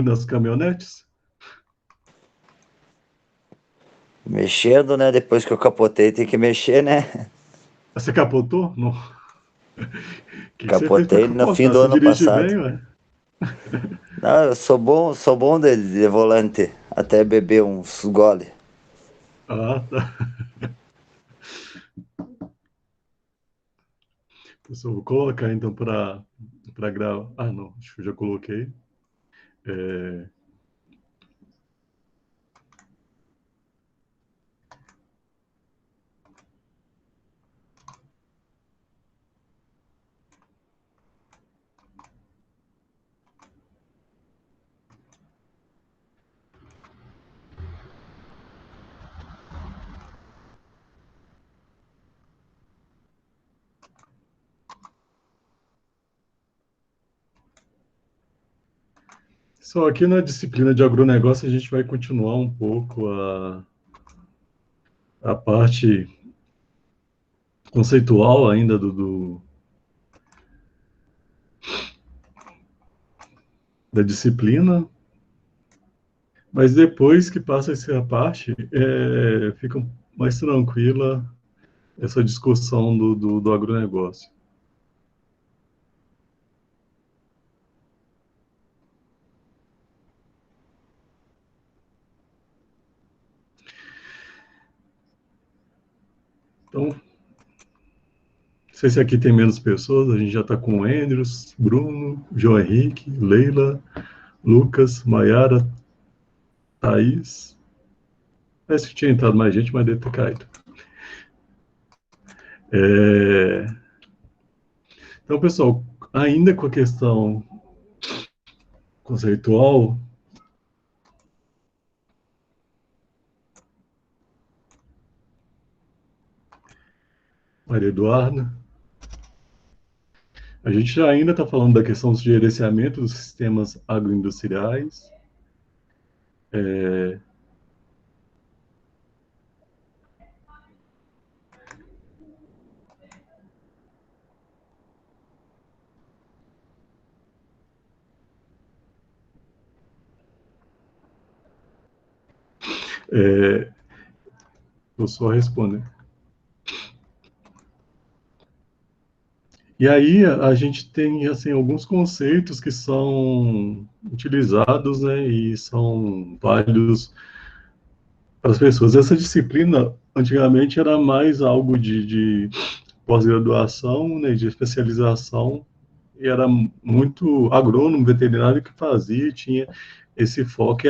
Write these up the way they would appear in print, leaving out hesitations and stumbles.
nas caminhonetes? Mexendo, né? Depois que eu capotei, tem que mexer, né? Você capotou? Não. O que você fez para Capotei no fim capotar? do Você ano dirige passado. bem, ué? Não, eu sou bom de volante. Até beber uns gole. Ah, tá. Pessoal, vou colocar então para gravar. Ah, não, acho que eu já coloquei. É, Só aqui na disciplina de agronegócio a gente vai continuar um pouco a parte conceitual ainda da disciplina, mas depois que passa essa parte, fica mais tranquila essa discussão do agronegócio. Então, não sei se aqui tem menos pessoas, a gente já está com o Andrews, Bruno, João Henrique, Leila, Lucas, Maiara, Thaís. Parece que tinha entrado mais gente, mas deve ter caído. É... Então, pessoal, ainda com a questão conceitual, Maria Eduarda, a gente já ainda está falando da questão do gerenciamento dos sistemas agroindustriais. É, vou só responder. E aí a gente tem assim alguns conceitos que são utilizados, né, e são válidos para as pessoas. Essa disciplina antigamente era mais algo de pós-graduação, né, de especialização, e era muito agrônomo, veterinário que fazia, tinha esse foco,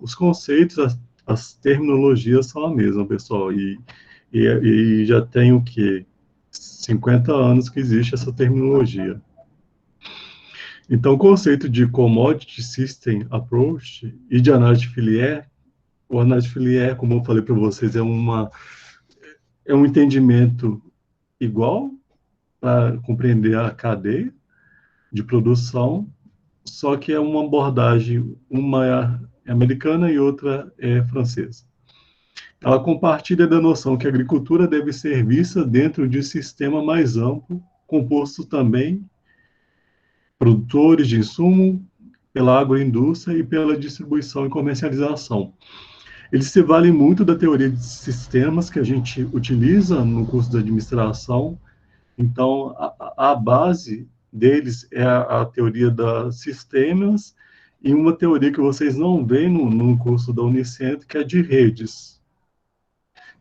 os conceitos, as terminologias são a mesma, pessoal, e já tem o quê? 50 anos que existe essa terminologia. Então, o conceito de Commodity System Approach e de análise de filière, o análise de filière, como eu falei para vocês, é um entendimento igual para compreender a cadeia de produção, só que é uma abordagem, uma é americana e outra é francesa. Ela compartilha da noção que a agricultura deve ser vista dentro de um sistema mais amplo, composto também produtores de insumo, pela agroindústria e pela distribuição e comercialização. Eles se valem muito da teoria de sistemas que a gente utiliza no curso de administração. Então, a base deles é a teoria das sistemas e uma teoria que vocês não veem no curso da Unicentro, que é de redes.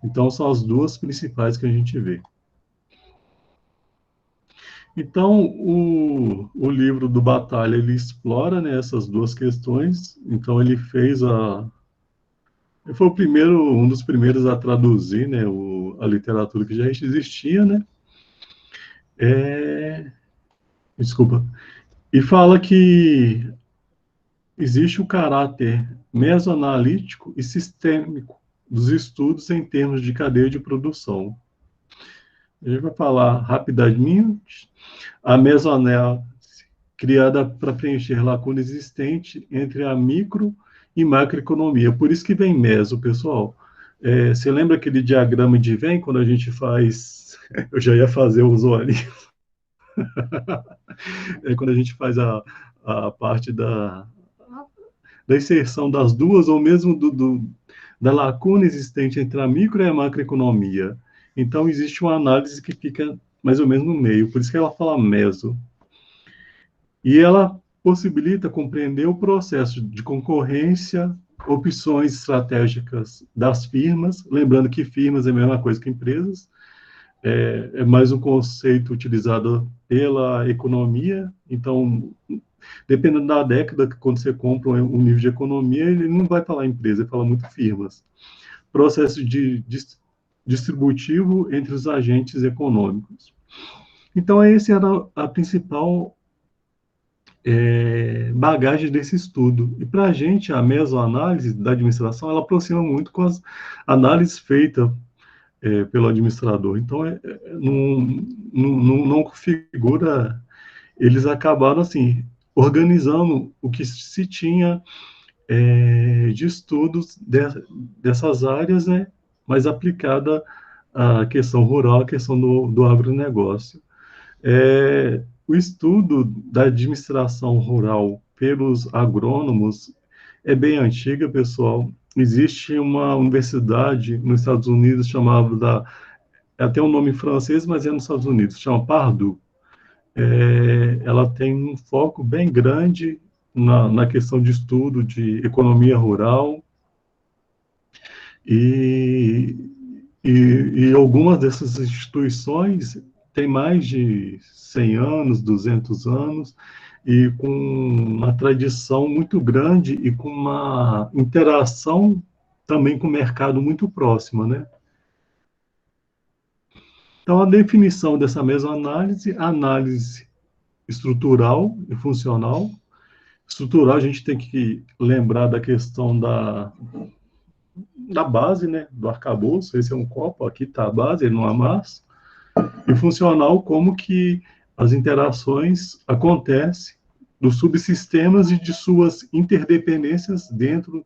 Então, são as duas principais que a gente vê. Então, o livro do Batalha, ele explora, né, essas duas questões. Então, ele ele foi um dos primeiros a traduzir, né, a literatura que já existia, né? É, desculpa. E fala que existe o caráter mesoanalítico e sistêmico dos estudos em termos de cadeia de produção. A gente vai falar rapidamente. A mesoanálise, criada para preencher lacuna existente entre a micro e macroeconomia. Por isso que vem meso, pessoal. Você lembra aquele diagrama de Venn, quando a gente faz... Eu já ia fazer o usuário. Quando a gente faz a parte da inserção das duas, ou mesmo da lacuna existente entre a micro e a macroeconomia. Então, existe uma análise que fica mais ou menos no meio, por isso que ela fala meso. E ela possibilita compreender o processo de concorrência, opções estratégicas das firmas, lembrando que firmas é a mesma coisa que empresas, é mais um conceito utilizado pela economia, então, dependendo da década, quando você compra um livro de economia, ele não vai falar empresa, ele fala muito firmas. Processo distributivo entre os agentes econômicos. Então, essa era a principal bagagem desse estudo. E para a gente, a mesoanálise da administração, ela aproxima muito com as análises feitas pelo administrador. Então, não configura. Eles acabaram, assim, organizando o que se tinha de estudos dessas áreas, né, mais aplicada à questão rural, à questão do agronegócio. O estudo da administração rural pelos agrônomos é bem antiga, pessoal. Existe uma universidade nos Estados Unidos chamada, até um nome francês, mas é nos Estados Unidos, chama Purdue. Ela tem um foco bem grande na questão de estudo de economia rural e, e algumas dessas instituições têm mais de 100 anos, 200 anos, e com uma tradição muito grande e com uma interação também com o mercado muito próxima, né? Então, a definição dessa mesma análise estrutural e funcional. Estrutural, a gente tem que lembrar da questão da base, né, do arcabouço. Esse é um copo, aqui está a base, ele não amassa. E funcional, como que as interações acontecem dos subsistemas e de suas interdependências dentro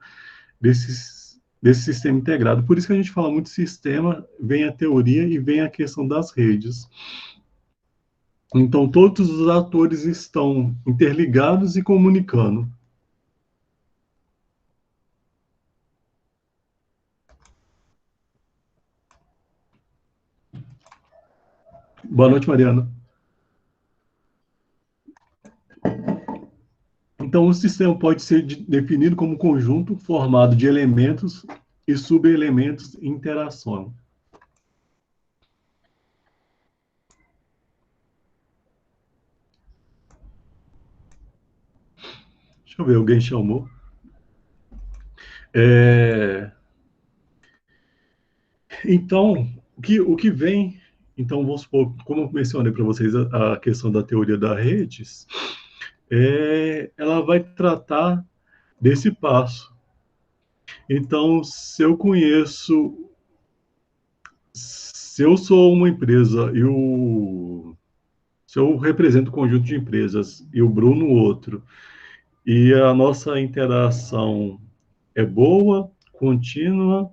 desse sistema integrado. Por isso que a gente fala muito sistema, vem a teoria e vem a questão das redes. Então, todos os atores estão interligados e comunicando. Boa noite, Mariana. Então, o sistema pode ser definido como um conjunto formado de elementos e subelementos em interação. Deixa eu ver, alguém chamou. Então, o que vem... Então, vamos supor, como eu mencionei para vocês a questão da teoria das redes, ela vai tratar desse passo. Então, se eu sou uma empresa se eu represento um conjunto de empresas e o Bruno outro, e a nossa interação é boa, contínua,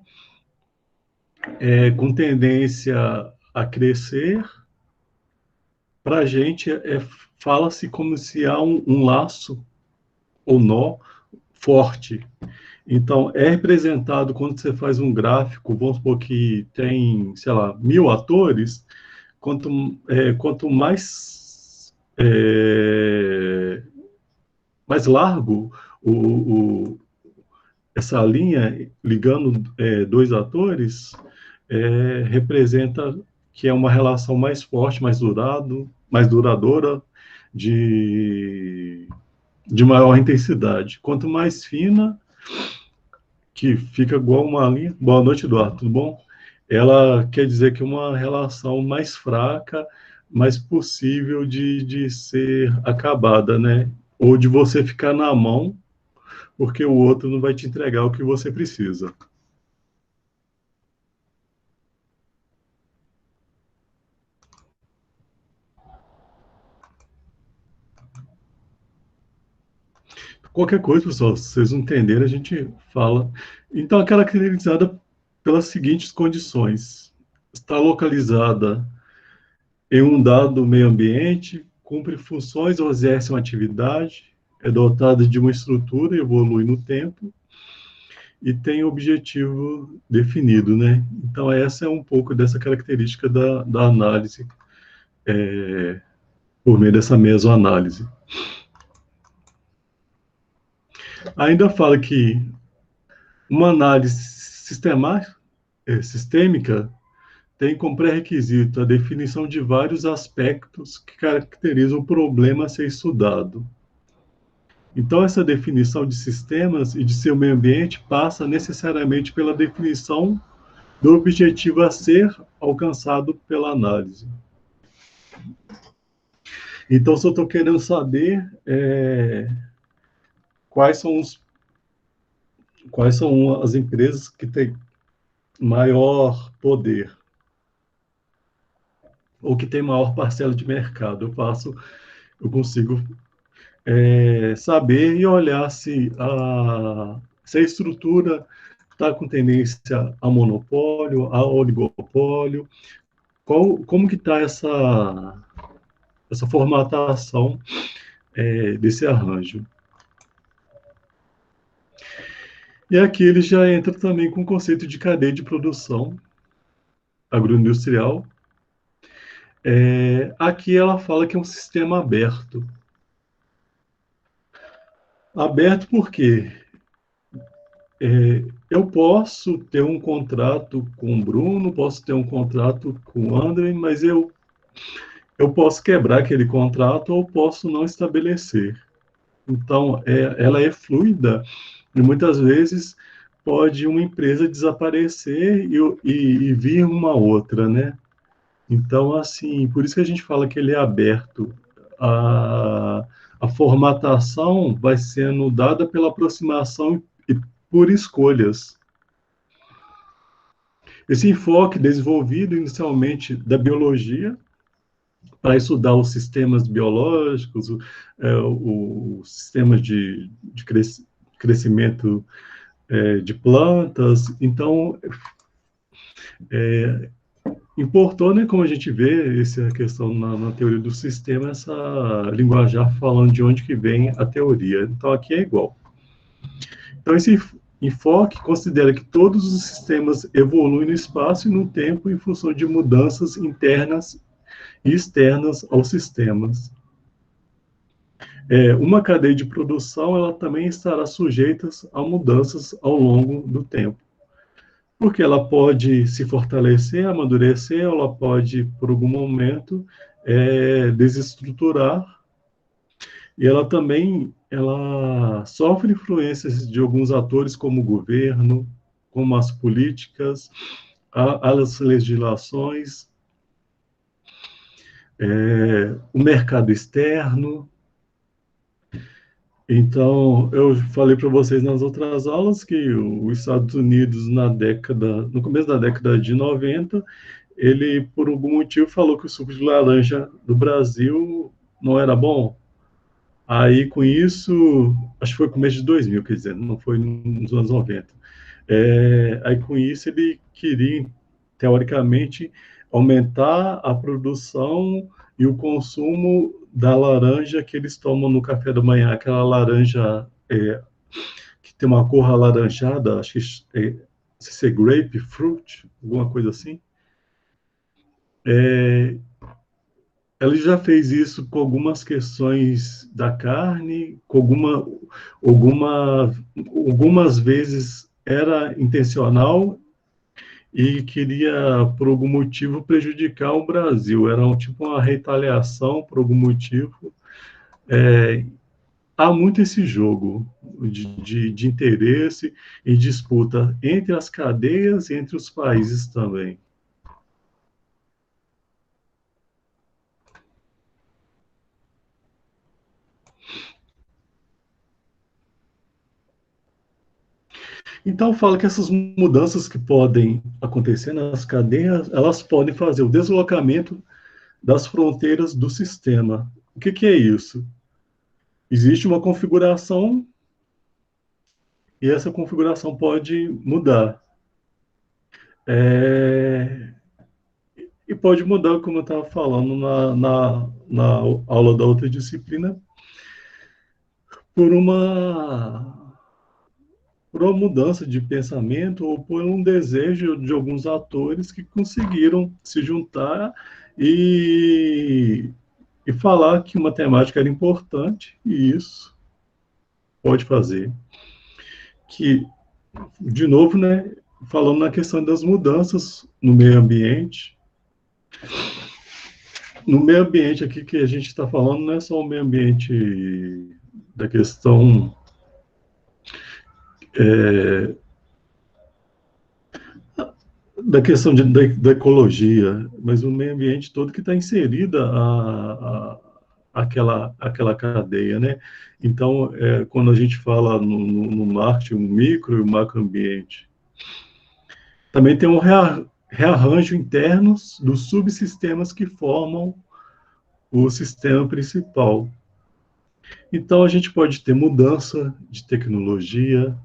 com tendência a crescer, para a gente fala-se como se há um laço ou nó forte. Então, é representado quando você faz um gráfico, vamos supor que tem, sei lá, 1000 atores, quanto mais largo essa linha ligando dois atores, representa que é uma relação mais forte, mais duradoura, de maior intensidade. Quanto mais fina, que fica igual uma linha... Boa noite, Eduardo, tudo bom? Ela quer dizer que é uma relação mais fraca, mais possível de ser acabada, né? Ou de você ficar na mão, porque o outro não vai te entregar o que você precisa. Qualquer coisa, pessoal, se vocês não entenderem, a gente fala. Então, é caracterizada pelas seguintes condições: está localizada em um dado meio ambiente, cumpre funções ou exerce uma atividade, é dotada de uma estrutura, evolui no tempo e tem objetivo definido, né? Então, essa é um pouco dessa característica da análise, por meio dessa mesoanálise. Ainda fala que uma análise sistêmica tem como pré-requisito a definição de vários aspectos que caracterizam o problema a ser estudado. Então, essa definição de sistemas e de seu meio ambiente passa necessariamente pela definição do objetivo a ser alcançado pela análise. Então, se eu estou querendo saber quais são as empresas que têm maior poder ou que têm maior parcela de mercado, eu consigo saber e olhar se a estrutura está com tendência a monopólio, a oligopólio, como que está essa formatação desse arranjo. E aqui ele já entra também com o conceito de cadeia de produção agroindustrial. Aqui ela fala que é um sistema aberto. Aberto por quê? Eu posso ter um contrato com o Bruno, posso ter um contrato com o André, mas eu posso quebrar aquele contrato ou posso não estabelecer. Então, ela é fluida e muitas vezes pode uma empresa desaparecer e vir uma outra, né? Então, assim, por isso que a gente fala que ele é aberto. A formatação vai sendo dada pela aproximação e por escolhas. Esse enfoque desenvolvido inicialmente da biologia, para estudar os sistemas biológicos, os sistemas de crescimento de plantas. Então, importou, né, como a gente vê essa questão na teoria do sistema, essa linguajar falando de onde que vem a teoria. Então, aqui é igual. Então, esse enfoque considera que todos os sistemas evoluem no espaço e no tempo em função de mudanças internas e externas aos sistemas. Uma cadeia de produção, ela também estará sujeita a mudanças ao longo do tempo. Porque ela pode se fortalecer, amadurecer, ela pode, por algum momento, desestruturar, e ela sofre influências de alguns atores, como o governo, como as políticas, as legislações, o mercado externo. Então, eu falei para vocês nas outras aulas que os Estados Unidos, no começo da década de 90, ele, por algum motivo, falou que o suco de laranja do Brasil não era bom. Aí, com isso, acho que foi começo de 2000, quer dizer, não foi nos anos 90. Aí, com isso, ele queria, teoricamente, aumentar a produção e o consumo da laranja que eles tomam no café da manhã, aquela laranja que tem uma cor alaranjada, acho que não sei se é grapefruit, alguma coisa assim. Ela já fez isso com algumas questões da carne, com algumas vezes era intencional e queria, por algum motivo, prejudicar o Brasil. Era tipo uma retaliação por algum motivo. Há muito esse jogo de interesse e disputa entre as cadeias e entre os países também. Então, fala que essas mudanças que podem acontecer nas cadeias, elas podem fazer o deslocamento das fronteiras do sistema. O que é isso? Existe uma configuração e essa configuração pode mudar. E pode mudar, como eu estava falando na aula da outra disciplina, por uma mudança de pensamento ou por um desejo de alguns atores que conseguiram se juntar e, e falar que uma temática era importante, e isso pode fazer que, de novo, né, falando na questão das mudanças no meio ambiente. No meio ambiente aqui que a gente está falando não é só o meio ambiente da questão é, da ecologia, mas o meio ambiente todo que está inserida aquela cadeia, né? Então, quando a gente fala no marketing, o micro e o macroambiente, também tem um rearranjo interno dos subsistemas que formam o sistema principal. Então, a gente pode ter mudança de tecnologia,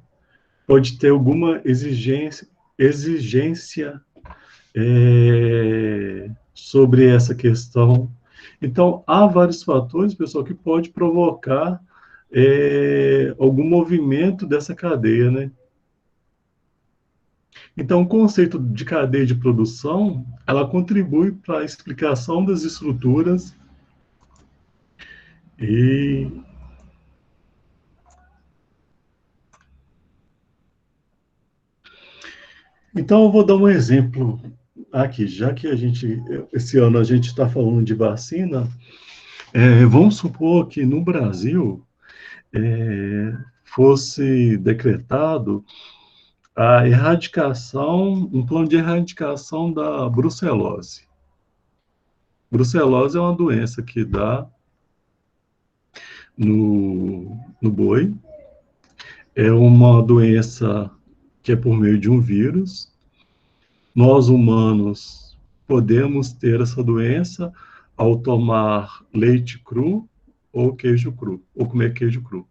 pode ter alguma exigência sobre essa questão. Então, há vários fatores, pessoal, que pode provocar algum movimento dessa cadeia, né? Então, o conceito de cadeia de produção, ela contribui para a explicação das estruturas e então eu vou dar um exemplo aqui, já que esse ano a gente está falando de vacina, vamos supor que no Brasil fosse decretado a erradicação, um plano de erradicação da brucelose. Brucelose é uma doença que dá no boi, é uma doença que é por meio de um vírus. Nós, humanos, podemos ter essa doença ao tomar leite cru ou queijo cru, ou comer queijo cru.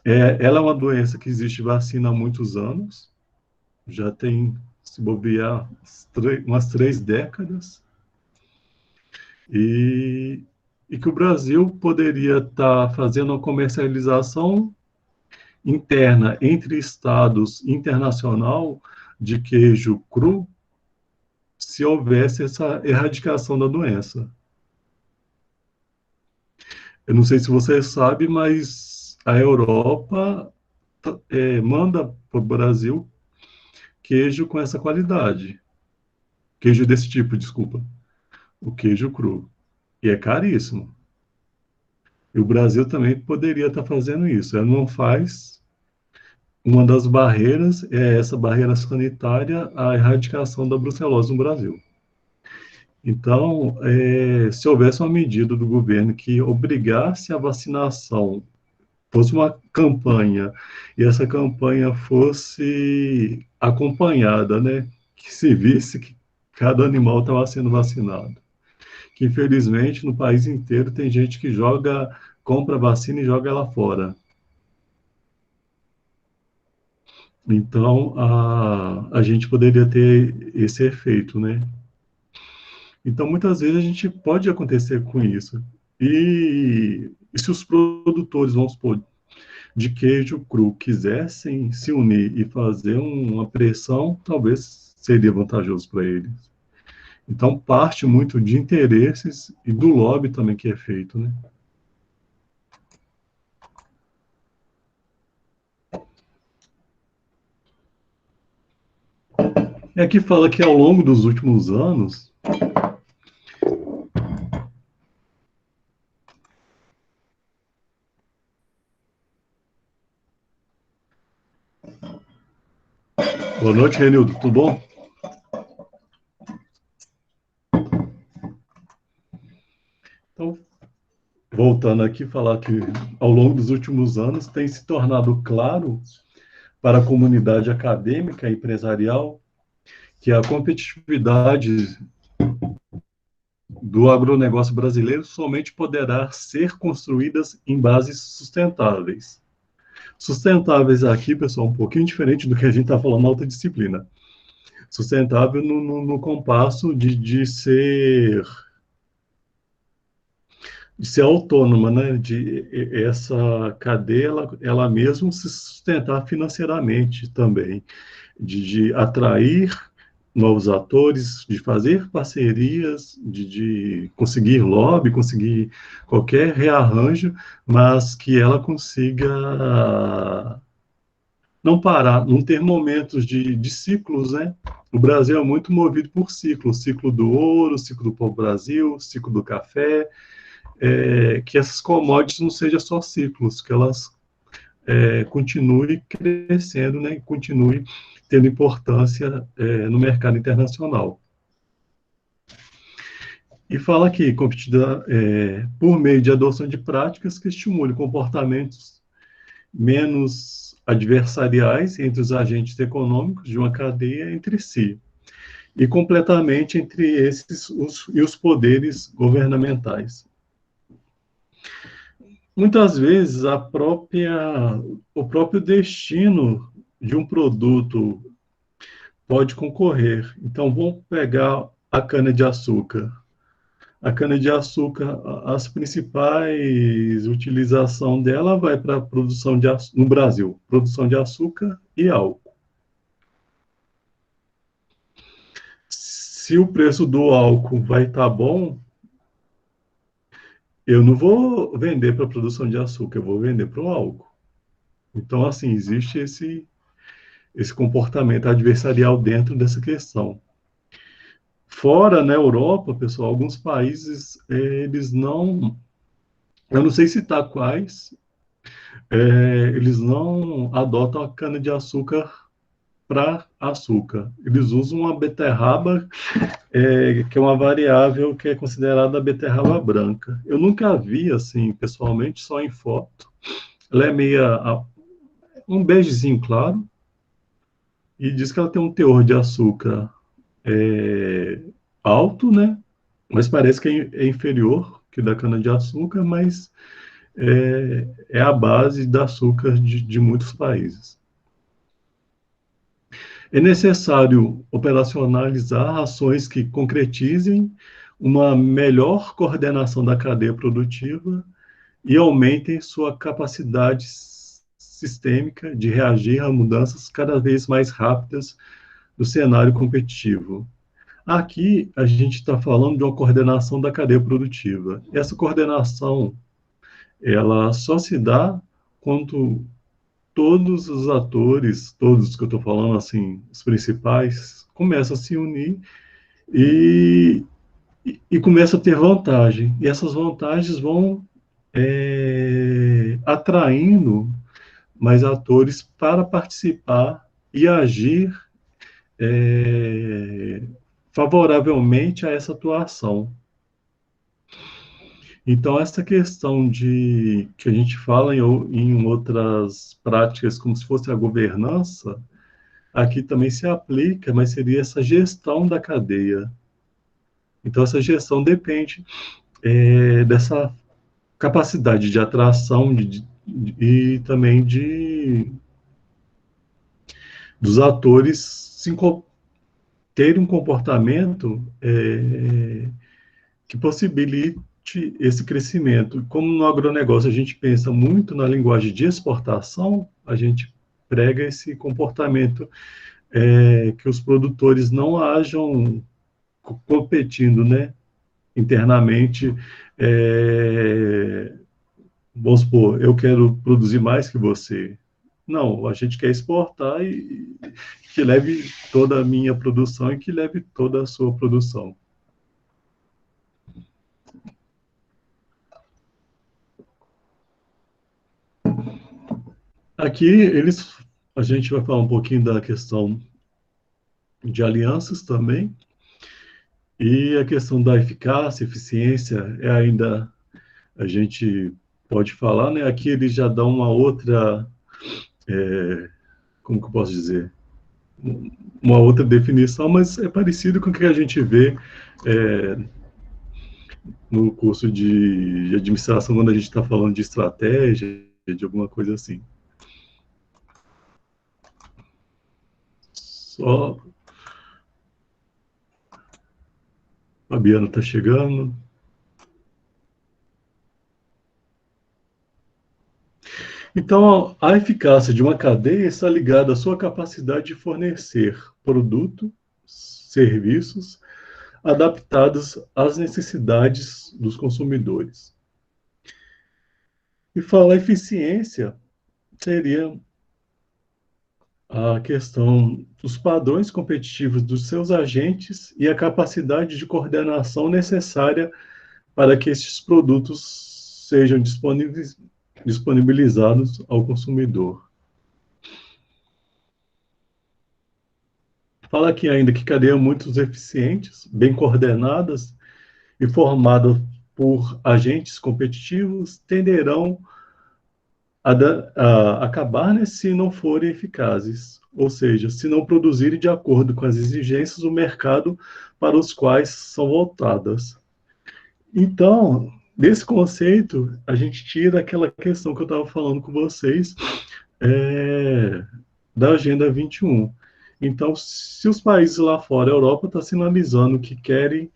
Ela é uma doença que existe vacina há muitos anos, já tem, se bobear, umas 3 décadas, e que o Brasil poderia estar fazendo uma comercialização interna entre estados internacional de queijo cru se houvesse essa erradicação da doença. Eu não sei se você sabe, mas a Europa manda para o Brasil queijo com essa qualidade. Queijo desse tipo, desculpa. O queijo cru. E é caríssimo. E o Brasil também poderia estar fazendo isso. Ela não faz. Uma das barreiras é essa barreira sanitária, a erradicação da brucelose no Brasil. Então, se houvesse uma medida do governo que obrigasse a vacinação, fosse uma campanha, e essa campanha fosse acompanhada, né, que se visse que cada animal estava sendo vacinado. Que, infelizmente, no país inteiro tem gente que compra vacina e joga ela fora. Então, a gente poderia ter esse efeito, né? Então, muitas vezes a gente pode acontecer com isso. E se os produtores, vamos supor, de queijo cru quisessem se unir e fazer uma pressão, talvez seria vantajoso para eles. Então, parte muito de interesses e do lobby também que é feito, né? E aqui fala que ao longo dos últimos anos, boa noite, Renildo, tudo bom? Então, voltando aqui, falar que ao longo dos últimos anos tem se tornado claro para a comunidade acadêmica e empresarial que a competitividade do agronegócio brasileiro somente poderá ser construídas em bases sustentáveis. Sustentáveis aqui, pessoal, um pouquinho diferente do que a gente está falando na alta disciplina. Sustentável no compasso de ser de ser autônoma, né? Essa cadeia, ela mesma se sustentar financeiramente também, de atrair novos atores, de fazer parcerias, de conseguir lobby, conseguir qualquer rearranjo, mas que ela consiga não parar, não ter momentos de ciclos, né? O Brasil é muito movido por ciclos, ciclo do ouro, ciclo do pau-brasil, ciclo do café, que essas commodities não sejam só ciclos, que elas continuem crescendo, né? Continuem tendo importância no mercado internacional. E fala aqui, competida, por meio de adoção de práticas que estimulem comportamentos menos adversariais entre os agentes econômicos de uma cadeia entre si, e completamente entre esses e os poderes governamentais. Muitas vezes o próprio destino de um produto pode concorrer. Então, vamos pegar a cana-de-açúcar. A cana-de-açúcar, as principais utilização dela vai para a produção de açúcar, no Brasil, produção de açúcar e álcool. Se o preço do álcool vai estar bom, eu não vou vender para a produção de açúcar, eu vou vender para o álcool. Então, assim, existe esse comportamento adversarial dentro dessa questão. Fora, na Europa, pessoal, alguns países, eles não, eu não sei citar quais, eles não adotam a cana-de-açúcar para açúcar. Eles usam a beterraba, que é uma variável que é considerada a beterraba branca. Eu nunca vi, assim, pessoalmente, só em foto. Ela é um begezinho claro, e diz que ela tem um teor de açúcar é, alto, né? Mas parece que é inferior que da cana-de-açúcar, mas é a base da açúcar de muitos países. É necessário operacionalizar ações que concretizem uma melhor coordenação da cadeia produtiva e aumentem sua capacidade sistêmica de reagir a mudanças cada vez mais rápidas do cenário competitivo. Aqui, a gente está falando de uma coordenação da cadeia produtiva. Essa coordenação, ela só se dá quando todos os atores, todos que eu estou falando, assim, os principais, começam a se unir e, e começam a ter vantagem. E essas vantagens vão atraindo mais atores para participar e agir é, favoravelmente a essa atuação. Então, essa questão de que a gente fala em outras práticas, como se fosse a governança, aqui também se aplica, mas seria essa gestão da cadeia. Então, essa gestão depende dessa capacidade de atração e também dos atores terem um comportamento que possibilite esse crescimento. Como no agronegócio a gente pensa muito na linguagem de exportação, a gente prega esse comportamento que os produtores não hajam competindo, né, internamente. Vamos supor, eu quero produzir mais que você. Não, a gente quer exportar e que leve toda a minha produção e que leve toda a sua produção. Aqui a gente vai falar um pouquinho da questão de alianças também, e a questão da eficácia, eficiência, ainda a gente pode falar, né? Aqui eles já dão uma outra, como que eu posso dizer? Uma outra definição, mas é parecido com o que a gente vê no curso de administração, quando a gente está falando de estratégia, de alguma coisa assim. Só a Biana está chegando. Então, a eficácia de uma cadeia está ligada à sua capacidade de fornecer produtos, serviços adaptados às necessidades dos consumidores. E falar eficiência seria a questão dos padrões competitivos dos seus agentes e a capacidade de coordenação necessária para que estes produtos sejam disponibilizados ao consumidor. Fala aqui ainda que cadeias muito eficientes, bem coordenadas e formadas por agentes competitivos tenderão a acabar, né, se não forem eficazes, ou seja, se não produzirem de acordo com as exigências do mercado para os quais são voltadas. Então, desse conceito, a gente tira aquela questão que eu estava falando com vocês, é, da Agenda 21. Então, se os países lá fora, a Europa está sinalizando que querem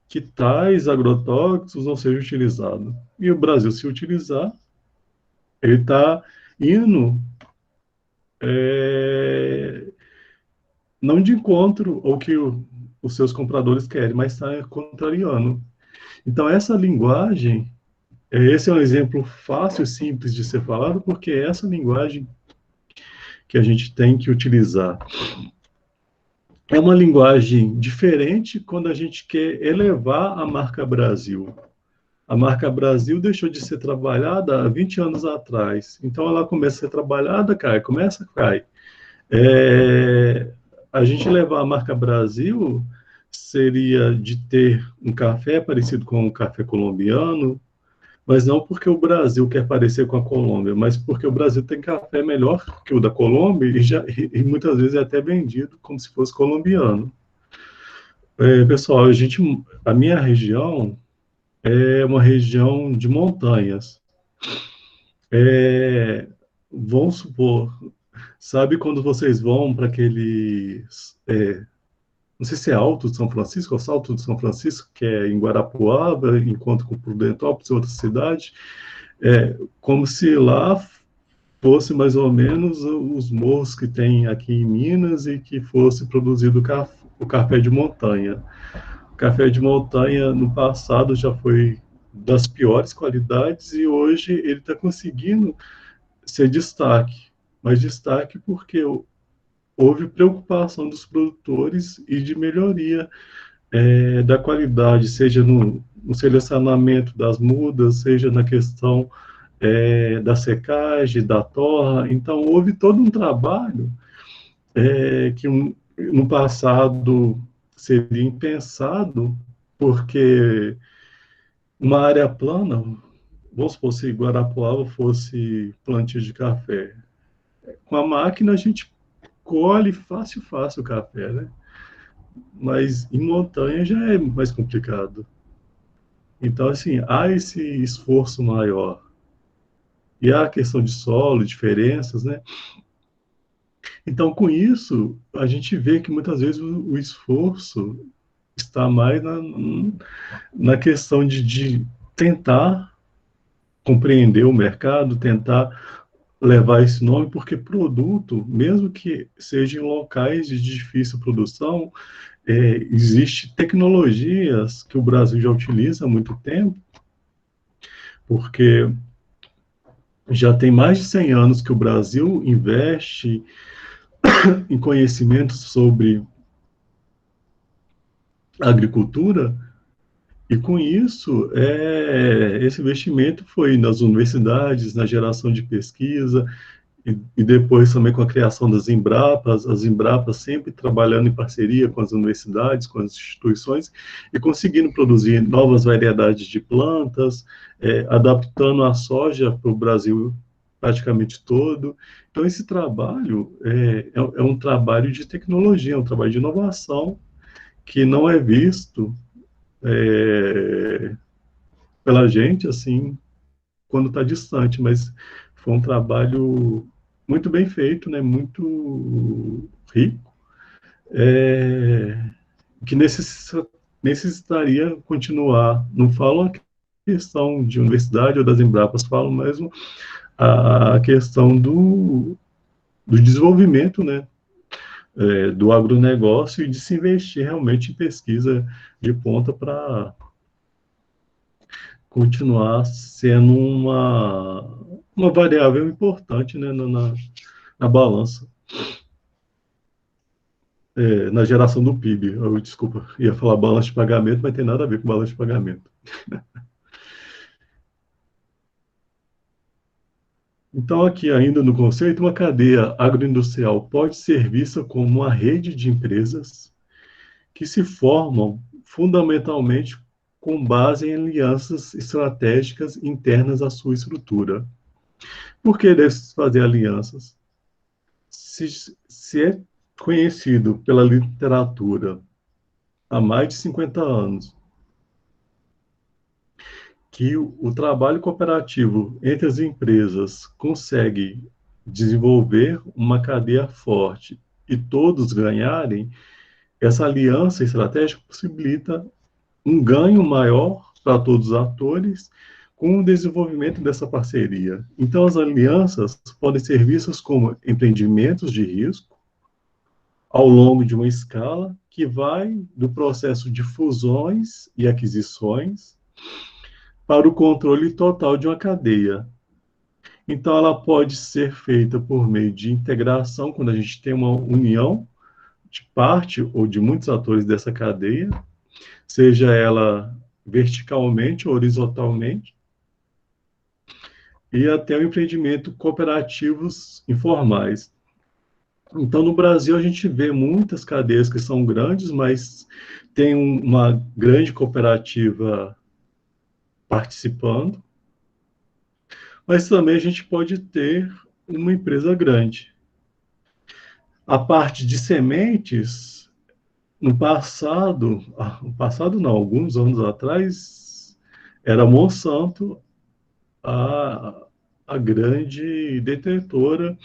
que tais agrotóxicos não sejam utilizados, e o Brasil, se utilizar, ele está indo é, não de encontro ao que os seus compradores querem, mas está contrariando. Então, essa linguagem, esse é um exemplo fácil e simples de ser falado, porque é essa linguagem que a gente tem que utilizar. É uma linguagem diferente quando a gente quer elevar a marca Brasil. A marca Brasil deixou de ser trabalhada há 20 anos atrás. Então, ela começa a ser trabalhada, cai, começa, cai. É, a gente levar a marca Brasil seria de ter um café parecido com o café colombiano, mas não porque o Brasil quer parecer com a Colômbia, mas porque o Brasil tem café melhor que o da Colômbia e muitas vezes é até vendido como se fosse colombiano. Pessoal, a minha região é uma região de montanhas. É, vamos supor, sabe quando vocês vão para aqueles não sei se é Alto de São Francisco ou Salto de São Francisco, que é em Guarapuava, encontro com Prudentópolis, outra cidade, como se lá fosse mais ou menos os morros que tem aqui em Minas e que fosse produzido o café de montanha. O café de montanha, no passado, já foi das piores qualidades e hoje ele está conseguindo ser destaque. Mas destaque porque houve preocupação dos produtores e de melhoria da qualidade, seja no selecionamento das mudas, seja na questão da secagem, da torra. Então, houve todo um trabalho que no passado seria impensado, porque uma área plana, vamos supor, se Guarapuava fosse plantio de café, com a máquina a gente colhe fácil, fácil o café, né? Mas em montanha já é mais complicado. Então, assim, há esse esforço maior. E há a questão de solo, diferenças, né? Então, com isso, a gente vê que muitas vezes o esforço está mais na questão de tentar compreender o mercado, tentar levar esse nome, porque produto, mesmo que seja em locais de difícil produção, existe tecnologias que o Brasil já utiliza há muito tempo, porque já tem mais de 100 anos que o Brasil investe em conhecimento sobre agricultura, e com isso, esse investimento foi nas universidades, na geração de pesquisa, e depois também com a criação das Embrapas, as Embrapas sempre trabalhando em parceria com as universidades, com as instituições, e conseguindo produzir novas variedades de plantas, adaptando a soja para o Brasil praticamente todo. Então, esse trabalho é um trabalho de tecnologia, é um trabalho de inovação, que não é visto pela gente, assim, quando está distante, mas foi um trabalho muito bem feito, né, muito rico, que necessitaria continuar. Não falo questão de universidade ou das Embrapas falam mesmo a questão do desenvolvimento, né, do agronegócio e de se investir realmente em pesquisa de ponta para continuar sendo uma variável importante, né, na balança, na geração do PIB. Desculpa, ia falar balança de pagamento, mas tem nada a ver com balança de pagamento. Então, aqui ainda no conceito, uma cadeia agroindustrial pode ser vista como uma rede de empresas que se formam fundamentalmente com base em alianças estratégicas internas à sua estrutura. Por que deve fazer alianças? Se é conhecido pela literatura há mais de 50 anos que o trabalho cooperativo entre as empresas consegue desenvolver uma cadeia forte e todos ganharem, essa aliança estratégica possibilita um ganho maior para todos os atores com o desenvolvimento dessa parceria. Então, as alianças podem ser vistas como empreendimentos de risco ao longo de uma escala que vai do processo de fusões e aquisições para o controle total de uma cadeia. Então, ela pode ser feita por meio de integração, quando a gente tem uma união de parte ou de muitos atores dessa cadeia, seja ela verticalmente ou horizontalmente, e até o empreendimento cooperativos informais. Então, no Brasil, a gente vê muitas cadeias que são grandes, mas tem uma grande cooperativa participando, mas também a gente pode ter uma empresa grande. A parte de sementes, no passado não, alguns anos atrás, era Monsanto a grande detentora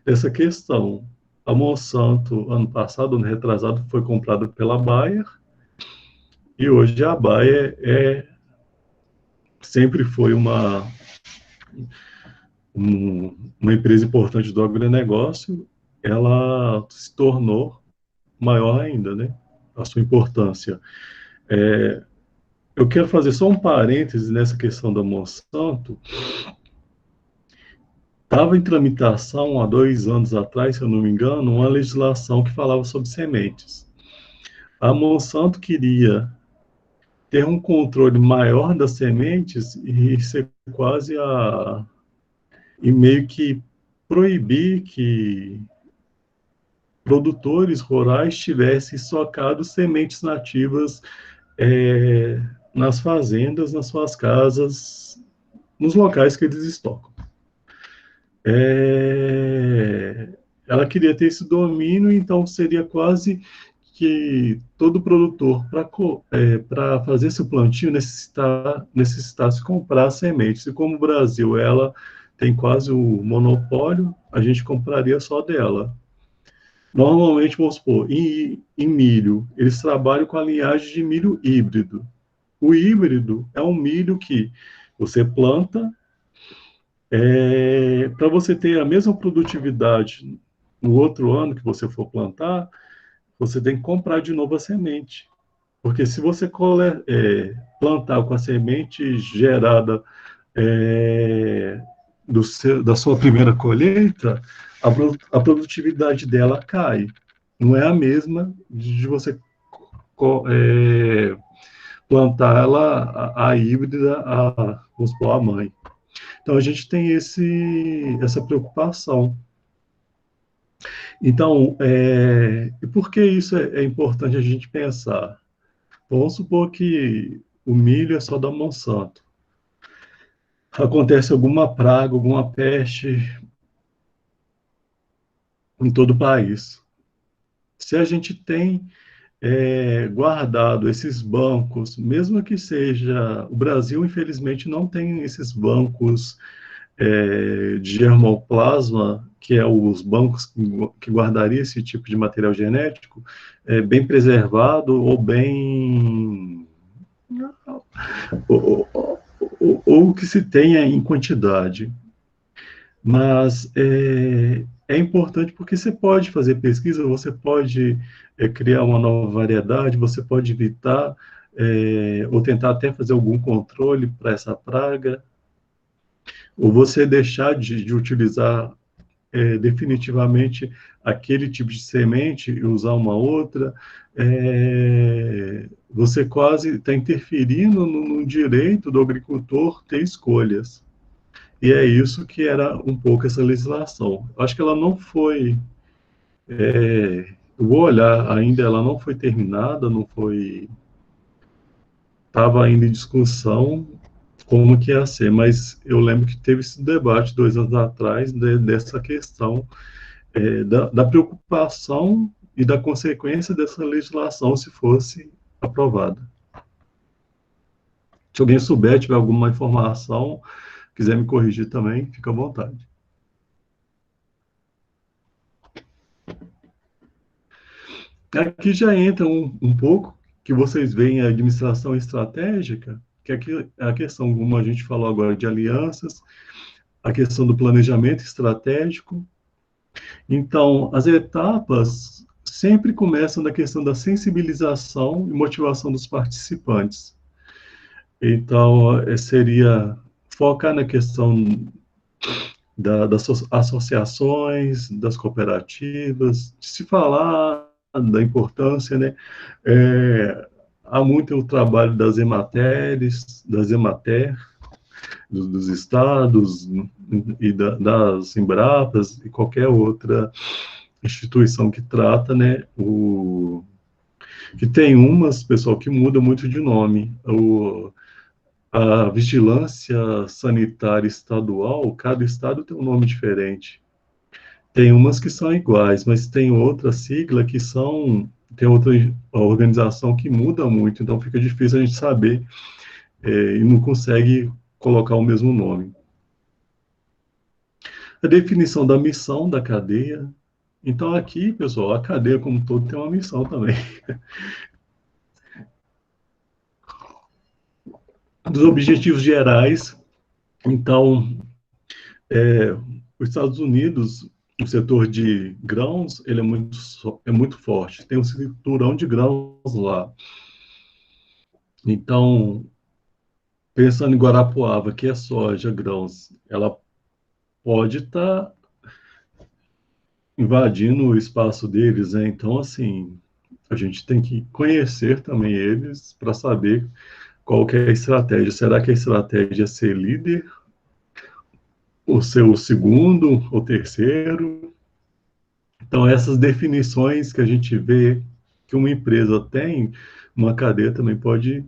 dessa questão. A Monsanto, ano passado, ano retrasado, foi comprada pela Bayer, e hoje a Bayer sempre foi uma empresa importante do agronegócio, ela se tornou maior ainda, né? A sua importância. Eu quero fazer só um parêntese nessa questão da Monsanto. Estava em tramitação, há 2 anos atrás, se eu não me engano, uma legislação que falava sobre sementes. A Monsanto queria ter um controle maior das sementes e ser quase e meio que proibir que produtores rurais tivessem socado sementes nativas nas fazendas, nas suas casas, nos locais que eles estocam. Ela queria ter esse domínio, então seria quase que todo produtor, para fazer seu plantio, necessitasse comprar sementes. E como o Brasil ela tem quase o monopólio, a gente compraria só dela. Normalmente, vamos supor, em milho, eles trabalham com a linhagem de milho híbrido. O híbrido é um milho que você planta, para você ter a mesma produtividade no outro ano que você for plantar, você tem que comprar de novo a semente. Porque se você plantar com a semente gerada da sua primeira colheita, a produtividade dela cai. Não é a mesma de você plantar ela, a híbrida, vamos supor, a mãe. Então, a gente tem essa preocupação. Então, e por que isso é importante a gente pensar? Vamos supor que o milho é só da Monsanto. Acontece alguma praga, alguma peste em todo o país. Se a gente tem guardado esses bancos, mesmo que seja... O Brasil, infelizmente, não tem esses bancos de germoplasma, que é os bancos que guardariam esse tipo de material genético, bem preservado ou bem ou que se tenha em quantidade. Mas é importante porque você pode fazer pesquisa, você pode criar uma nova variedade, você pode evitar ou tentar até fazer algum controle para essa praga, ou você deixar de utilizar definitivamente aquele tipo de semente e usar uma outra, você quase está interferindo no direito do agricultor ter escolhas. E é isso que era um pouco essa legislação. Acho que ela não foi, eu vou olhar ainda, ela não foi terminada, não foi, estava ainda em discussão como que ia ser, mas eu lembro que teve esse debate 2 anos atrás dessa questão da preocupação e da consequência dessa legislação se fosse aprovada. Se alguém souber, tiver alguma informação, quiser me corrigir também, fica à vontade. Aqui já entra um pouco que vocês veem a administração estratégica, que aqui é a questão, como a gente falou agora, de alianças, a questão do planejamento estratégico. Então, as etapas sempre começam da questão da sensibilização e motivação dos participantes. Então, seria focar na questão das associações, das cooperativas, de se falar da importância, né? Há muito o trabalho das Emateres, das Emater, dos estados e das Embrapas e qualquer outra instituição que trata, né? Que tem umas, pessoal, que muda muito de nome. A vigilância sanitária estadual, cada estado tem um nome diferente. Tem umas que são iguais, mas tem outra sigla que tem outra organização que muda muito, então fica difícil a gente saber e não consegue colocar o mesmo nome. A definição da missão da cadeia. Então aqui, pessoal, a cadeia como um todo tem uma missão também. Dos objetivos gerais. Então, os Estados Unidos, o setor de grãos, ele é muito forte. Tem um cinturão de grãos lá. Então, pensando em Guarapuava, que é soja, grãos, ela pode estar invadindo o espaço deles, né? Então, assim, a gente tem que conhecer também eles para saber qual que é a estratégia. Será que a estratégia é ser líder, ou ser o segundo, ou terceiro? Então, essas definições que a gente vê que uma empresa tem, uma cadeia também pode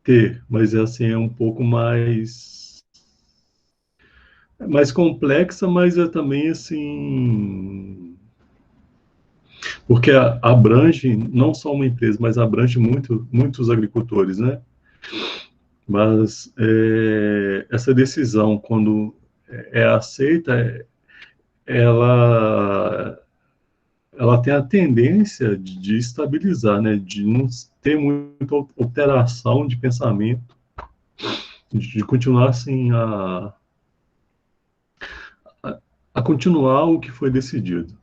ter, mas assim, é um pouco mais complexa, mas é também assim, porque abrange não só uma empresa, mas abrange muitos agricultores, né? Mas essa decisão, quando é aceita, ela ela tem a tendência de estabilizar, né? De não ter muita alteração de pensamento, de continuar assim a continuar o que foi decidido.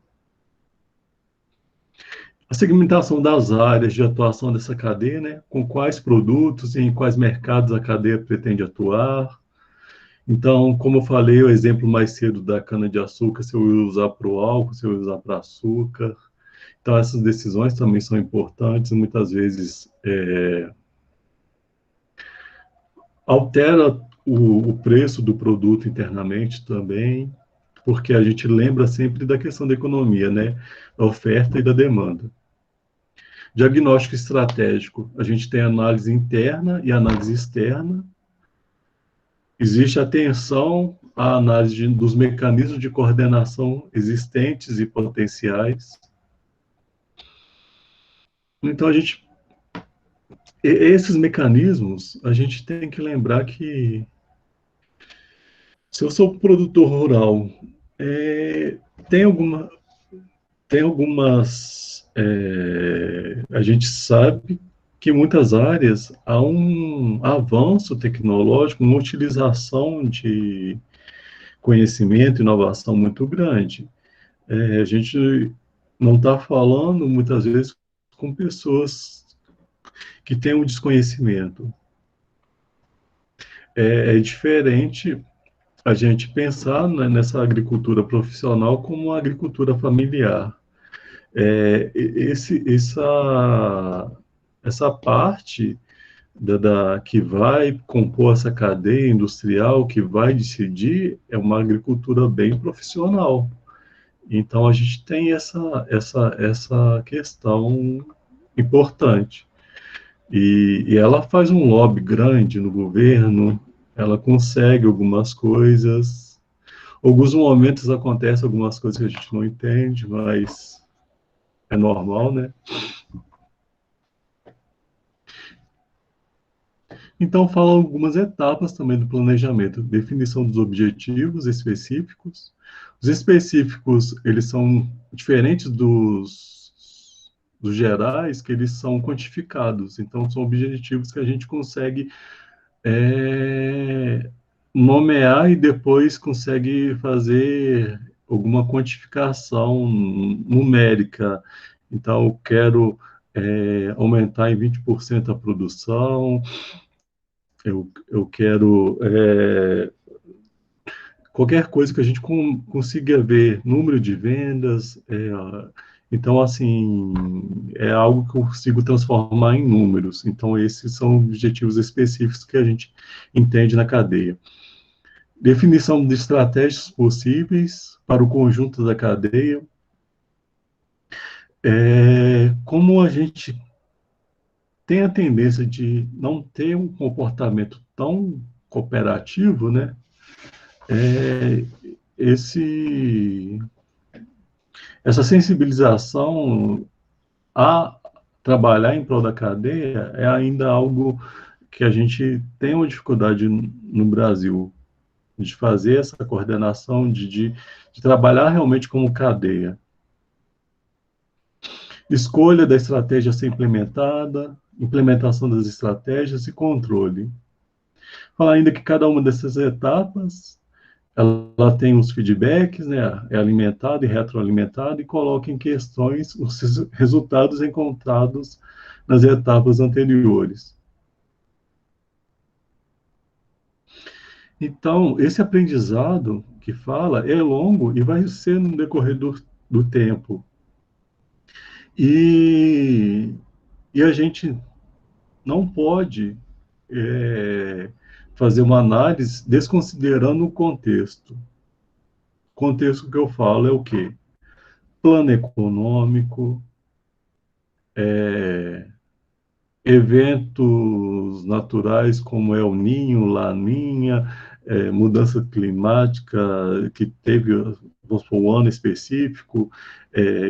A segmentação das áreas de atuação dessa cadeia, né? Com quais produtos e em quais mercados a cadeia pretende atuar. Então, como eu falei, o exemplo mais cedo da cana-de-açúcar, se eu usar para o álcool, se eu usar para açúcar. Então, essas decisões também são importantes, muitas vezes altera o preço do produto internamente também, porque a gente lembra sempre da questão da economia, né? Da oferta e da demanda. Diagnóstico estratégico, a gente tem análise interna e análise externa. Existe atenção à análise dos mecanismos de coordenação existentes e potenciais. Então, esses mecanismos, a gente tem que lembrar que se eu sou produtor rural, é, tem alguma, tem algumas, a gente sabe que em muitas áreas há um avanço tecnológico, uma utilização de conhecimento e inovação muito grande. A gente não está falando, muitas vezes, com pessoas que têm um desconhecimento. É diferente a gente pensar, né, nessa agricultura profissional como uma agricultura familiar. Essa parte que vai compor essa cadeia industrial, que vai decidir, é uma agricultura bem profissional. Então, a gente tem essa questão importante. E ela faz um lobby grande no governo, ela consegue algumas coisas. Alguns momentos acontecem algumas coisas que a gente não entende, mas é normal, né? Então, fala algumas etapas também do planejamento: definição dos objetivos específicos. Os específicos, eles são diferentes dos gerais, que eles são quantificados. Então, são objetivos que a gente consegue é, nomear e depois consegue fazer alguma quantificação numérica. Então, eu quero aumentar em 20% a produção, eu quero qualquer coisa que a gente consiga ver, número de vendas, então, assim, é algo que eu consigo transformar em números. Então, esses são objetivos específicos que a gente entende na cadeia. Definição de estratégias possíveis para o conjunto da cadeia. Como a gente tem a tendência de não ter um comportamento tão cooperativo, né? É, esse, essa sensibilização a trabalhar em prol da cadeia é ainda algo que a gente tem uma dificuldade no Brasil, de fazer essa coordenação, de trabalhar realmente como cadeia. Escolha da estratégia a ser implementada, implementação das estratégias e controle. Falar ainda que cada uma dessas etapas ela tem os feedbacks, né, é alimentada e retroalimentada e coloca em questões os resultados encontrados nas etapas anteriores. Então, esse aprendizado que fala é longo e vai ser no decorrer do tempo. E, e a gente não pode fazer uma análise desconsiderando o contexto. O contexto que eu falo é o quê? Plano econômico, eventos naturais como El Ninho, Laninha, mudança climática que teve, vamos supor, um ano específico,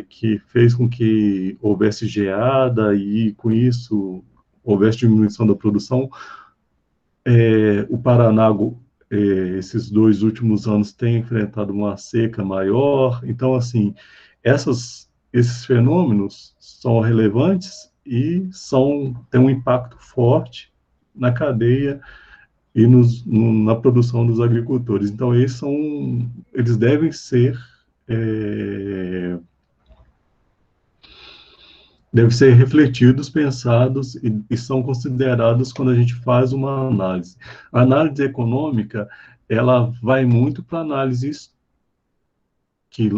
que fez com que houvesse geada e, com isso, houvesse diminuição da produção. O Paraná, esses 2 últimos anos, tem enfrentado uma seca maior. Então, assim, esses fenômenos são relevantes e têm um impacto forte na cadeia e na produção dos agricultores. Então, eles devem ser refletidos, pensados e são considerados quando a gente faz uma análise. A análise econômica, ela vai muito para análises que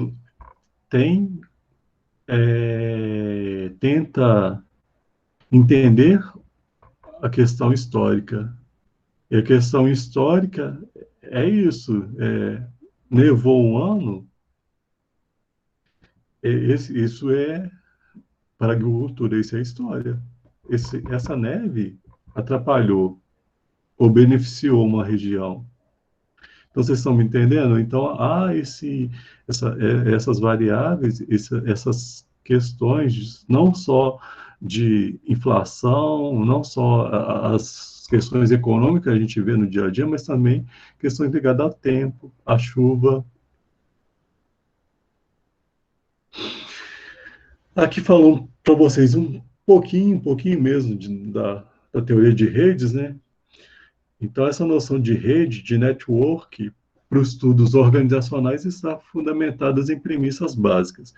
tenta entender a questão histórica. E a questão histórica é isso. Nevou um ano, isso é para a agricultura, isso é história. Essa neve atrapalhou ou beneficiou uma região. Então, vocês estão me entendendo? Então, há essas variáveis, essas questões, não só de inflação, não só as questões econômicas que a gente vê no dia a dia, mas também questões ligadas ao tempo, à chuva. Aqui falando para vocês um pouquinho mesmo da teoria de redes, né? Então, essa noção de rede, de network, para os estudos organizacionais, está fundamentada em premissas básicas.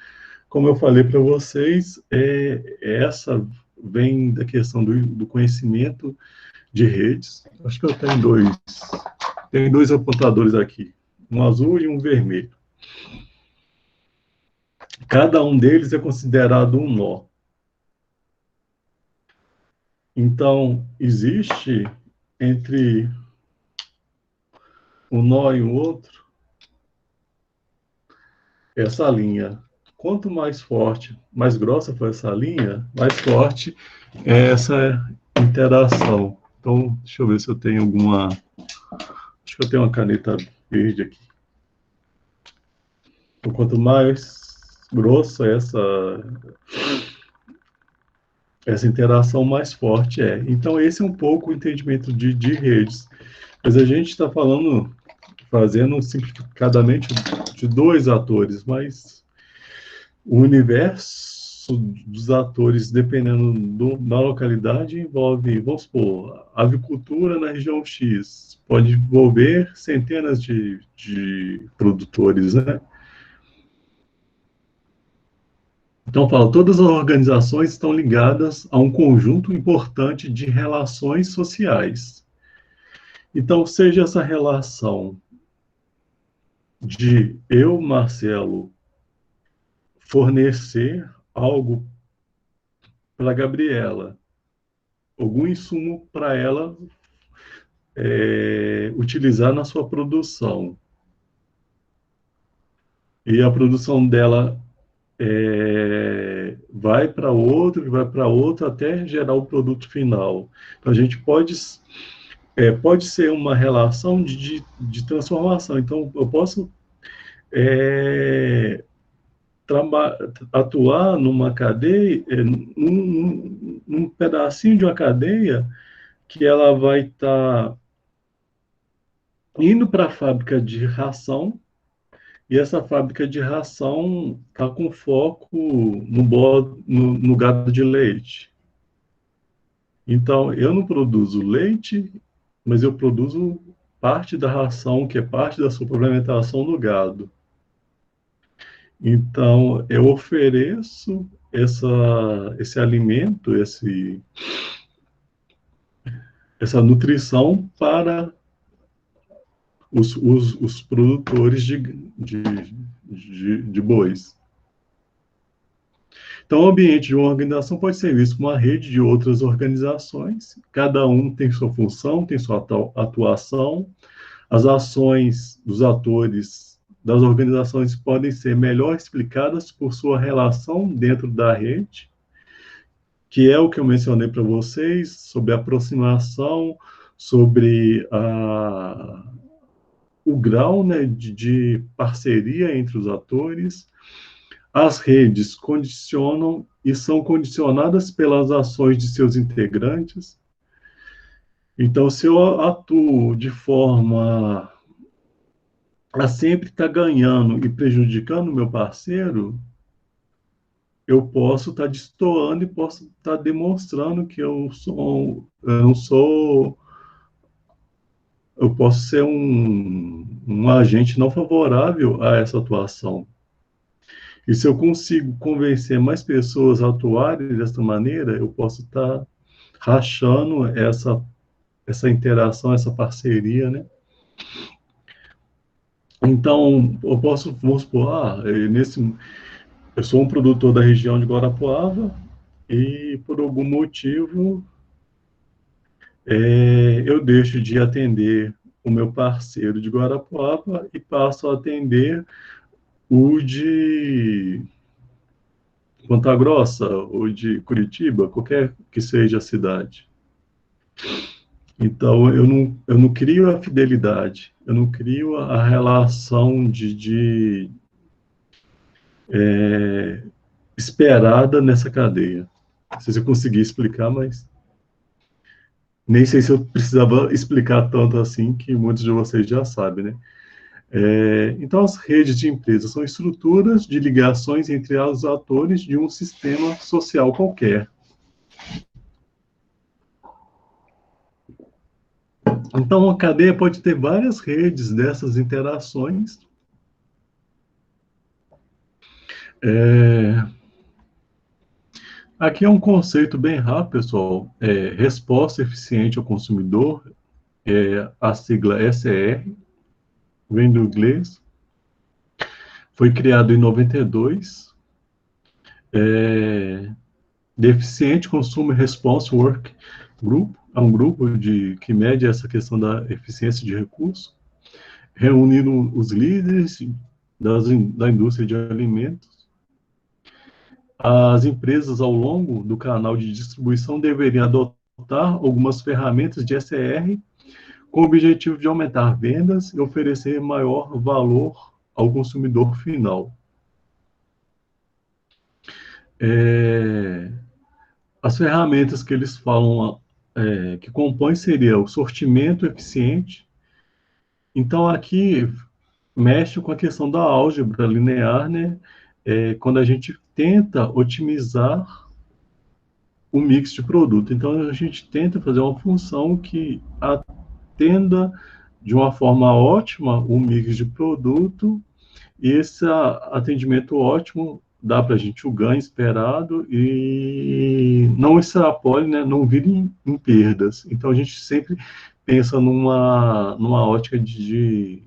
Como eu falei para vocês, essa vem da questão do conhecimento de redes. Acho que eu tenho dois apontadores aqui, um azul e um vermelho. Cada um deles é considerado um nó. Então, existe entre um nó e o outro essa linha. Quanto mais forte, mais grossa for essa linha, mais forte é essa interação. Então, deixa eu ver se eu tenho alguma. Acho que eu tenho uma caneta verde aqui. Então, quanto mais grossa essa interação, mais forte é. Então, esse é um pouco o entendimento de redes. Mas a gente está falando, fazendo simplificadamente, de dois atores, mas o universo dos atores, dependendo da localidade, envolve, vamos supor, avicultura na região X, pode envolver centenas de produtores, né? Então, fala, todas as organizações estão ligadas a um conjunto importante de relações sociais. Então, seja essa relação de eu, Marcelo, fornecer algo para a Gabriela, algum insumo para ela utilizar na sua produção. E a produção dela vai para outro, que vai para outro, até gerar o produto final. Então, a gente pode ser uma relação de transformação. Então, eu posso atuar numa cadeia, num pedacinho de uma cadeia que ela vai estar indo para a fábrica de ração, e essa fábrica de ração está com foco no gado de leite. Então, eu não produzo leite, mas eu produzo parte da ração, que é parte da suplementação do gado. Então, eu ofereço esse alimento, essa nutrição para os produtores de bois. Então, o ambiente de uma organização pode ser visto como uma rede de outras organizações, cada um tem sua função, tem sua atuação, as ações dos atores das organizações podem ser melhor explicadas por sua relação dentro da rede, que é o que eu mencionei para vocês, sobre a aproximação, sobre o grau, né, de parceria entre os atores. As redes condicionam e são condicionadas pelas ações de seus integrantes. Então, se eu atuo de forma a sempre estar ganhando e prejudicando o meu parceiro, eu posso estar destoando e posso estar demonstrando que eu não sou, eu posso ser um agente não favorável a essa atuação. E se eu consigo convencer mais pessoas a atuarem dessa maneira, eu posso estar rachando essa interação, essa parceria, né? Então, vamos supor, eu sou um produtor da região de Guarapuava e, por algum motivo, eu deixo de atender o meu parceiro de Guarapuava e passo a atender o de Ponta Grossa ou de Curitiba, qualquer que seja a cidade. Então, eu não crio a fidelidade, eu não crio a relação esperada nessa cadeia. Não sei se eu consegui explicar, mas nem sei se eu precisava explicar tanto assim, que muitos de vocês já sabem, né? Então, as redes de empresas são estruturas de ligações entre os atores de um sistema social qualquer. Então, uma cadeia pode ter várias redes dessas interações. Aqui é um conceito bem rápido, pessoal. Resposta eficiente ao consumidor, a sigla SR, vem do inglês. Foi criado em 92. The Efficient Consumer Response Work Group, é um grupo que mede essa questão da eficiência de recursos, reunindo os líderes da indústria de alimentos. As empresas, ao longo do canal de distribuição, deveriam adotar algumas ferramentas de SR com o objetivo de aumentar vendas e oferecer maior valor ao consumidor final. As ferramentas que eles falam que compõem seria o sortimento eficiente. Então, aqui mexe com a questão da álgebra linear, né? Quando a gente tenta otimizar o mix de produto. Então, a gente tenta fazer uma função que atenda de uma forma ótima o mix de produto, e esse atendimento ótimo dá para a gente o ganho esperado e não extrapole, né, não vire em perdas. Então, a gente sempre pensa numa ótica de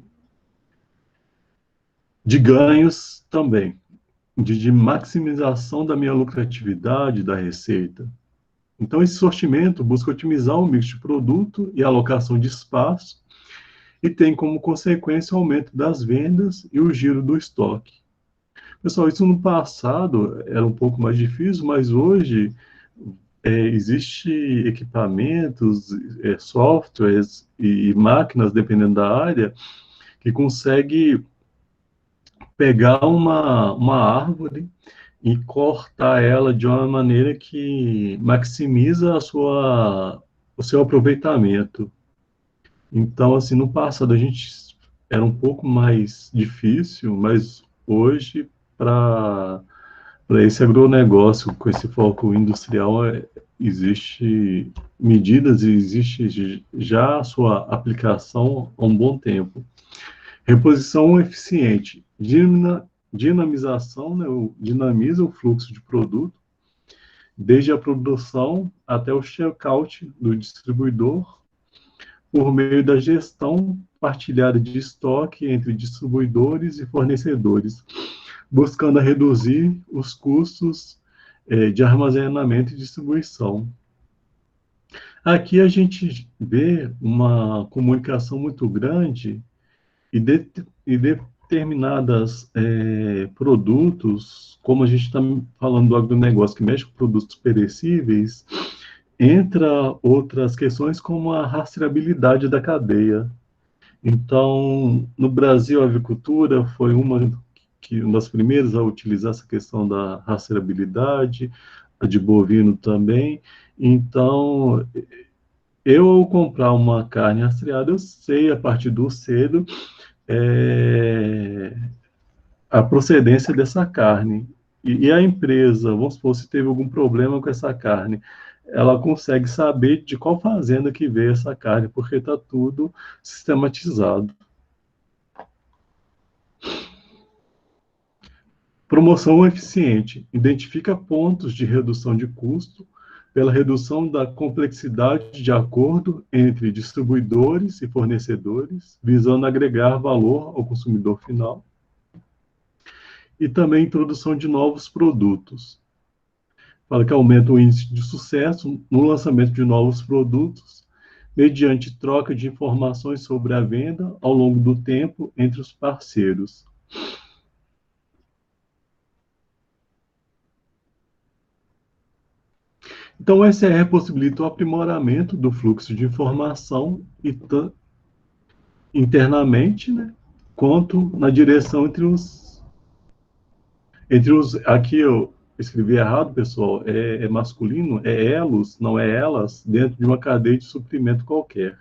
ganhos também, de maximização da minha lucratividade, da receita. Então, esse sortimento busca otimizar o mix de produto e a alocação de espaço, e tem como consequência o aumento das vendas e o giro do estoque. Pessoal, isso no passado era um pouco mais difícil, mas hoje existe equipamentos, softwares e máquinas, dependendo da área, que consegue pegar uma árvore e cortar ela de uma maneira que maximiza o seu aproveitamento. Então, assim, no passado a gente era um pouco mais difícil, mas hoje, para esse agronegócio com esse foco industrial, existe medidas e existe já a sua aplicação há um bom tempo. Reposição eficiente, dinamização, né, dinamiza o fluxo de produto, desde a produção até o checkout do distribuidor, por meio da gestão partilhada de estoque entre distribuidores e fornecedores, buscando reduzir os custos de armazenamento e distribuição. Aqui a gente vê uma comunicação muito grande e determinadas produtos, como a gente está falando do agronegócio, que mexe com produtos perecíveis, entra outras questões como a rastreabilidade da cadeia. Então, no Brasil, a avicultura foi uma das primeiras a utilizar essa questão da rastreabilidade, a de bovino também. Então, eu, ao comprar uma carne rastreada, eu sei, a partir do cedo, a procedência dessa carne. E a empresa, vamos supor, se teve algum problema com essa carne, ela consegue saber de qual fazenda que veio essa carne, porque está tudo sistematizado. Promoção eficiente. Identifica pontos de redução de custo pela redução da complexidade de acordo entre distribuidores e fornecedores, visando agregar valor ao consumidor final. E também introdução de novos produtos. Fala que aumenta o índice de sucesso no lançamento de novos produtos, mediante troca de informações sobre a venda ao longo do tempo entre os parceiros. Então, o SR possibilita o aprimoramento do fluxo de informação internamente, né, quanto na direção entre os... Aqui eu escrevi errado, pessoal, é masculino, é elos, não é elas, dentro de uma cadeia de suprimento qualquer.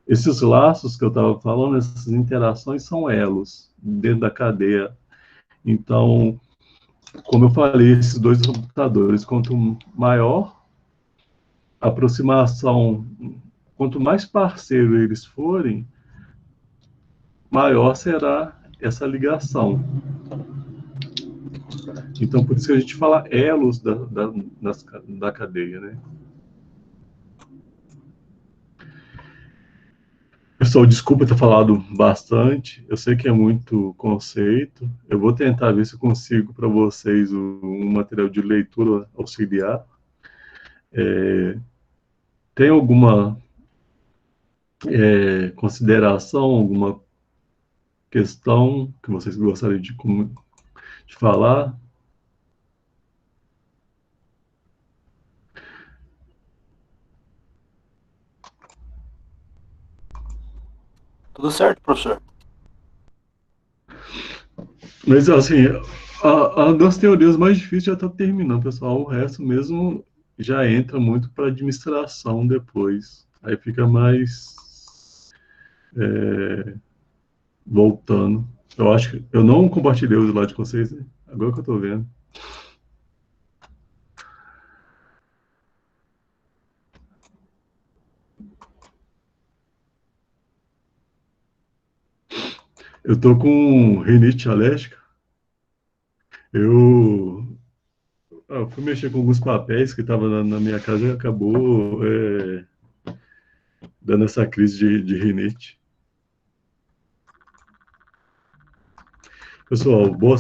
Esses laços que eu estava falando, essas interações são elos dentro da cadeia. Então, como eu falei, esses dois computadores, quanto maior a aproximação, quanto mais parceiro eles forem, maior será essa ligação. Então, por isso que a gente fala elos da cadeia, né? Pessoal, desculpa ter falado bastante, eu sei que é muito conceito, eu vou tentar ver se eu consigo para vocês um material de leitura auxiliar. Tem alguma consideração, alguma questão que vocês gostariam de falar? Tudo certo, professor? Mas, assim, as das teorias mais difíceis já está terminando, pessoal. O resto mesmo já entra muito para administração depois. Aí fica mais voltando. Eu acho que eu não compartilhei o slide com vocês, né? Agora que eu estou vendo. Eu tô com rinite alérgica. Eu, eu fui mexer com alguns papéis que estavam na minha casa e acabou dando essa crise de rinite. Pessoal, boa,